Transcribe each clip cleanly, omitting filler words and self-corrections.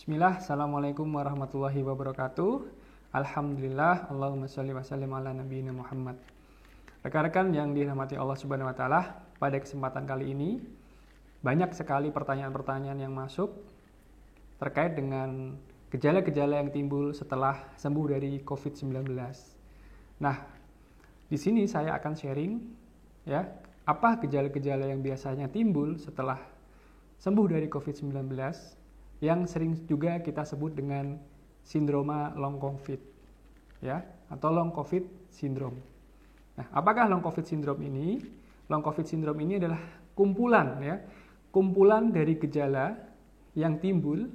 Bismillah, Assalamualaikum warahmatullahi wabarakatuh. Alhamdulillah, Allahumma sholli wa sallim ala nabiyina Muhammad. Rekan-rekan yang dirahmati Allah Subhanahu wa taala, pada kesempatan kali ini banyak sekali pertanyaan-pertanyaan yang masuk terkait dengan gejala-gejala yang timbul setelah sembuh dari COVID-19. Nah, di sini saya akan sharing ya, apa gejala-gejala yang biasanya timbul setelah sembuh dari COVID-19 yang sering juga kita sebut dengan sindroma long COVID ya, atau long COVID syndrome. Nah, apakah long COVID syndrome ini? Long COVID syndrome ini adalah kumpulan dari gejala yang timbul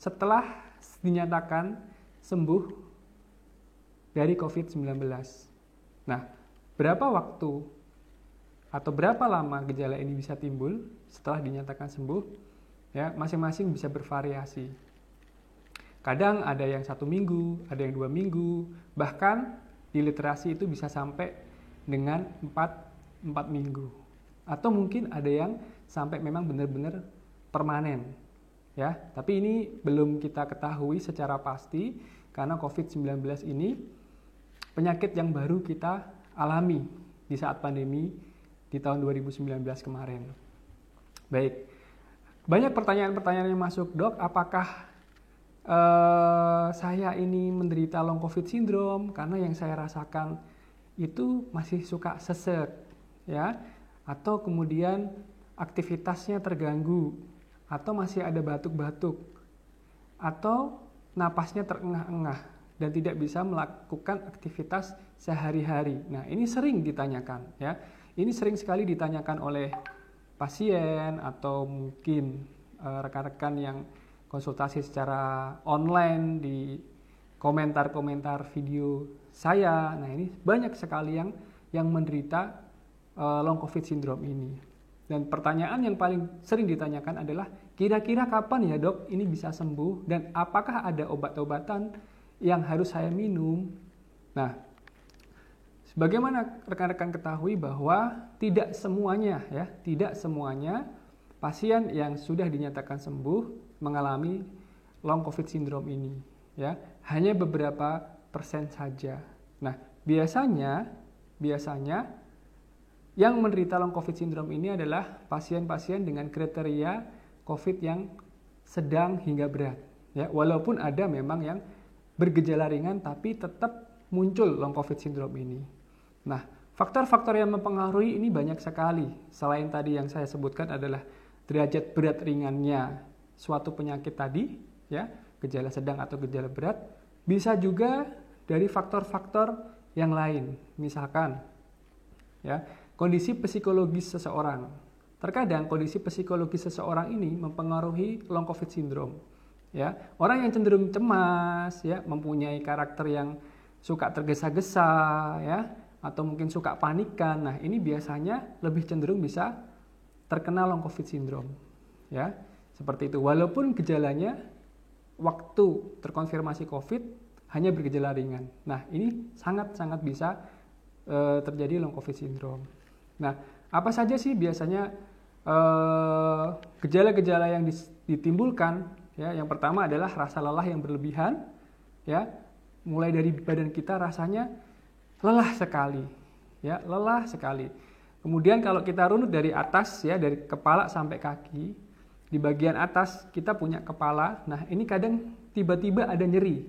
setelah dinyatakan sembuh dari COVID-19. Nah, berapa waktu atau berapa lama gejala ini bisa timbul setelah dinyatakan sembuh? Ya, masing-masing bisa bervariasi. Kadang ada yang 1 minggu, ada yang 2 minggu, bahkan di literasi itu bisa sampai dengan 4 minggu. Atau mungkin ada yang sampai memang benar-benar permanen. Ya, tapi ini belum kita ketahui secara pasti karena COVID-19 ini penyakit yang baru kita alami di saat pandemi di tahun 2019 kemarin. Baik. Banyak pertanyaan-pertanyaan yang masuk, Dok, apakah saya ini menderita long COVID syndrome? Karena yang saya rasakan itu masih suka sesek, ya, atau kemudian aktivitasnya terganggu, atau masih ada batuk-batuk, atau napasnya terengah-engah dan tidak bisa melakukan aktivitas sehari-hari. Nah, ini sering ditanyakan, ya. Ini sering sekali ditanyakan oleh pasien atau mungkin rekan-rekan yang konsultasi secara online di komentar-komentar video saya. Nah, ini banyak sekali yang menderita long COVID syndrome ini. Dan pertanyaan yang paling sering ditanyakan adalah kira-kira kapan ya, Dok, ini bisa sembuh dan apakah ada obat-obatan yang harus saya minum? Nah, bagaimana rekan-rekan ketahui bahwa tidak semuanya pasien yang sudah dinyatakan sembuh mengalami long COVID syndrome ini, ya. Hanya beberapa persen saja. Nah, biasanya yang menderita long COVID syndrome ini adalah pasien-pasien dengan kriteria COVID yang sedang hingga berat, ya. Walaupun ada memang yang bergejala ringan tapi tetap muncul long COVID syndrome ini. Nah, faktor-faktor yang mempengaruhi ini banyak sekali. Selain tadi yang saya sebutkan adalah derajat berat ringannya suatu penyakit tadi, ya, gejala sedang atau gejala berat, bisa juga dari faktor-faktor yang lain. Misalkan, ya, kondisi psikologis seseorang. Terkadang kondisi psikologis seseorang ini mempengaruhi long COVID syndrome. Ya, orang yang cenderung cemas, ya, mempunyai karakter yang suka tergesa-gesa, ya, atau mungkin suka panikan. Nah, ini biasanya lebih cenderung bisa terkena long COVID syndrome. Ya, seperti itu. Walaupun gejalanya waktu terkonfirmasi COVID hanya bergejala ringan. Nah, ini sangat-sangat bisa terjadi long COVID syndrome. Nah, apa saja sih biasanya gejala-gejala yang ditimbulkan? Ya, yang pertama adalah rasa lelah yang berlebihan. Ya, mulai dari badan kita rasanya lelah sekali, ya, lelah sekali. Kemudian kalau kita runut dari atas, ya, dari kepala sampai kaki, di bagian atas kita punya kepala. Nah, ini kadang tiba-tiba ada nyeri,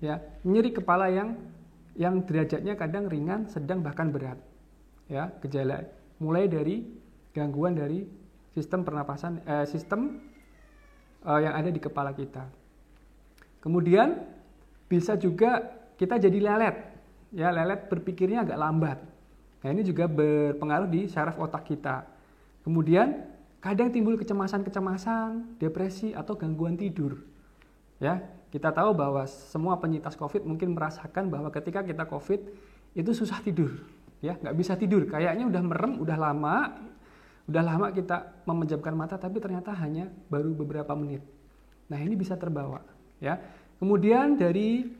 ya, nyeri kepala yang derajatnya kadang ringan, sedang bahkan berat, ya, gejala mulai dari gangguan dari sistem pernapasan, yang ada di kepala kita. Kemudian bisa juga kita jadi lelet. Ya, lelet berpikirnya agak lambat. Nah, ini juga berpengaruh di saraf otak kita. Kemudian kadang timbul kecemasan-kecemasan, depresi atau gangguan tidur. Ya, kita tahu bahwa semua penyintas COVID mungkin merasakan bahwa ketika kita COVID itu susah tidur, ya, nggak bisa tidur. Kayaknya udah merem, udah lama kita memejamkan mata, tapi ternyata hanya baru beberapa menit. Nah, ini bisa terbawa, ya. Kemudian dari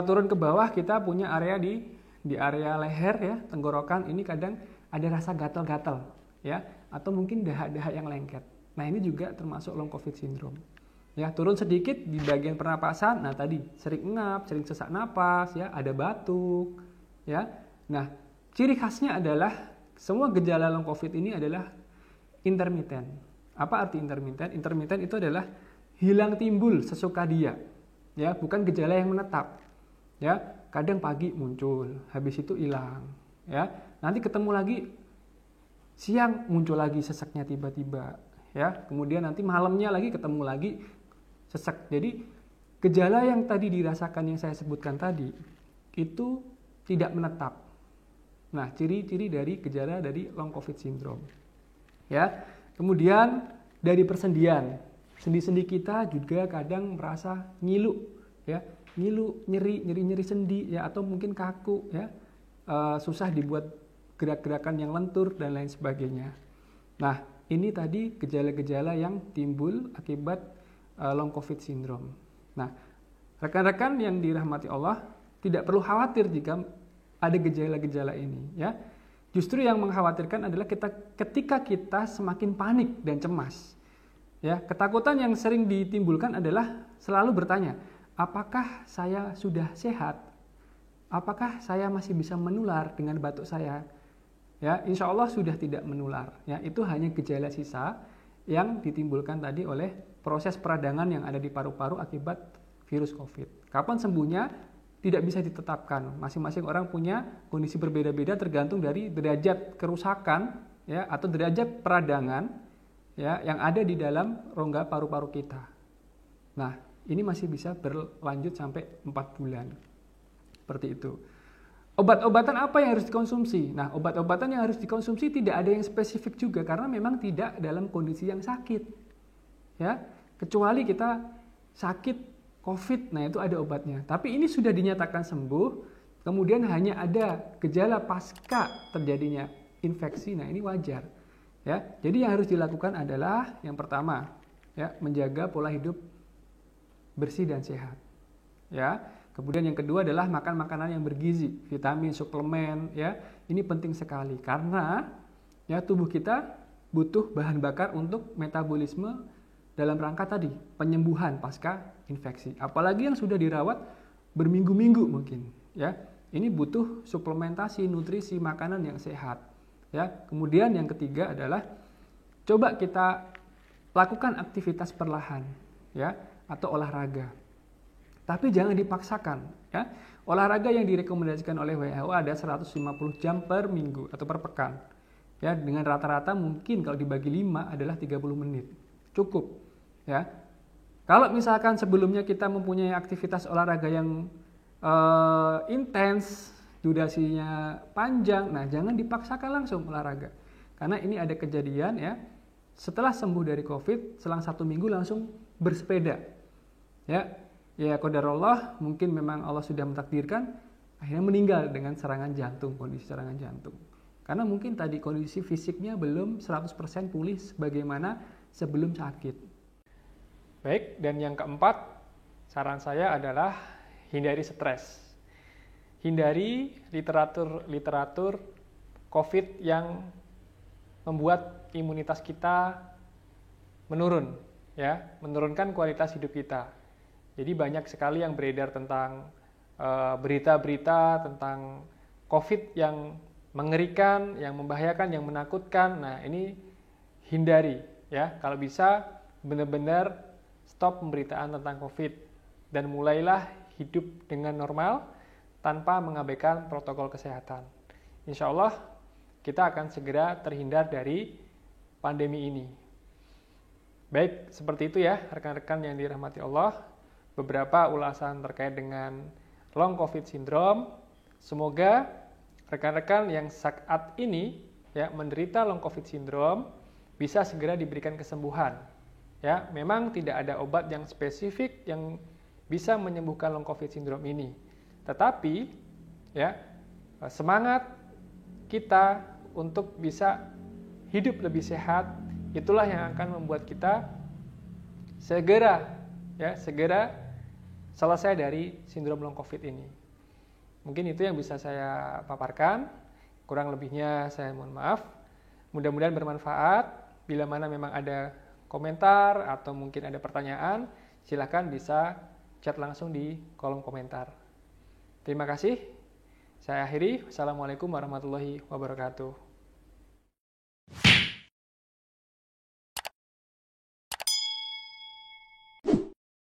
turun ke bawah kita punya area di area leher, ya, tenggorokan, ini kadang ada rasa gatal-gatal, ya, atau mungkin dahak-dahak yang lengket. Nah, ini juga termasuk long COVID syndrome. Ya, turun sedikit di bagian pernapasan. Nah, tadi sering ngap, sering sesak napas, ya, ada batuk, ya. Nah, ciri khasnya adalah semua gejala long COVID ini adalah intermiten. Apa arti intermiten? Intermiten itu adalah hilang timbul sesuka dia. Ya, bukan gejala yang menetap. Ya, kadang pagi muncul, habis itu hilang, ya. Nanti ketemu lagi siang muncul lagi sesaknya tiba-tiba, ya. Kemudian nanti malamnya lagi ketemu lagi sesak. Jadi gejala yang tadi dirasakan yang saya sebutkan tadi itu tidak menetap. Nah, ciri-ciri dari gejala dari long COVID syndrome. Ya. Kemudian dari persendian. Sendi-sendi kita juga kadang merasa ngilu, ya. Ngilu, nyeri sendi, ya, atau mungkin kaku, ya. Susah dibuat gerak-gerakan yang lentur dan lain sebagainya. Nah, ini tadi gejala-gejala yang timbul akibat long COVID syndrome. Nah, rekan-rekan yang dirahmati Allah tidak perlu khawatir jika ada gejala-gejala ini, ya. Justru yang mengkhawatirkan adalah ketika kita semakin panik dan cemas. Ya, ketakutan yang sering ditimbulkan adalah selalu bertanya, apakah saya sudah sehat? Apakah saya masih bisa menular dengan batuk saya? Ya, insya Allah sudah tidak menular. Ya, itu hanya gejala sisa yang ditimbulkan tadi oleh proses peradangan yang ada di paru-paru akibat virus COVID. Kapan sembuhnya? Tidak bisa ditetapkan. Masing-masing orang punya kondisi berbeda-beda tergantung dari derajat kerusakan, ya, atau derajat peradangan, ya, yang ada di dalam rongga paru-paru kita. Nah, ini masih bisa berlanjut sampai 4 bulan. Seperti itu. Obat-obatan apa yang harus dikonsumsi? Nah, obat-obatan yang harus dikonsumsi tidak ada yang spesifik juga karena memang tidak dalam kondisi yang sakit. Ya, kecuali kita sakit COVID, nah itu ada obatnya. Tapi ini sudah dinyatakan sembuh, kemudian hanya ada gejala pasca terjadinya infeksi. Nah, ini wajar. Ya, jadi yang harus dilakukan adalah yang pertama, ya, menjaga pola hidup bersih dan sehat. Ya, kemudian yang kedua adalah makan makanan yang bergizi, vitamin, suplemen. Ya, ini penting sekali karena ya tubuh kita butuh bahan bakar untuk metabolisme dalam rangka tadi penyembuhan pasca infeksi. Apalagi yang sudah dirawat berminggu-minggu mungkin. Ya, ini butuh suplementasi, nutrisi, makanan yang sehat. Ya, kemudian yang ketiga adalah coba kita lakukan aktivitas perlahan, ya, atau olahraga. Tapi jangan dipaksakan, ya. Olahraga yang direkomendasikan oleh WHO ada 150 jam per minggu atau per pekan. Ya, dengan rata-rata mungkin kalau dibagi 5 adalah 30 menit. Cukup, ya. Kalau misalkan sebelumnya kita mempunyai aktivitas olahraga yang intens, durasinya panjang, nah jangan dipaksakan langsung olahraga. Karena ini ada kejadian, ya, setelah sembuh dari COVID, selang 1 minggu langsung bersepeda. Ya qadarullah, mungkin memang Allah sudah mentakdirkan, akhirnya meninggal dengan serangan jantung, kondisi serangan jantung. Karena mungkin tadi kondisi fisiknya belum 100% pulih sebagaimana sebelum sakit. Baik, dan yang keempat, saran saya adalah hindari stres. Hindari literatur COVID yang membuat imunitas kita menurun, ya, menurunkan kualitas hidup kita. Jadi banyak sekali yang beredar tentang berita-berita tentang COVID yang mengerikan, yang membahayakan, yang menakutkan. Nah, ini hindari, ya. Kalau bisa benar-benar stop pemberitaan tentang COVID dan mulailah hidup dengan normal tanpa mengabaikan protokol kesehatan. Insya Allah kita akan segera terhindar dari pandemi ini. Baik, seperti itu ya rekan-rekan yang dirahmati Allah. Beberapa ulasan terkait dengan long COVID syndrome. Semoga rekan-rekan yang saat ini ya menderita long COVID syndrome bisa segera diberikan kesembuhan. Ya, memang tidak ada obat yang spesifik yang bisa menyembuhkan long COVID syndrome ini. Tetapi ya, semangat kita untuk bisa hidup lebih sehat itulah yang akan membuat kita segera selesai dari sindrom long COVID ini. Mungkin itu yang bisa saya paparkan. Kurang lebihnya saya mohon maaf. Mudah-mudahan bermanfaat. Bila mana memang ada komentar atau mungkin ada pertanyaan, silahkan bisa chat langsung di kolom komentar. Terima kasih. Saya akhiri. Wassalamualaikum warahmatullahi wabarakatuh.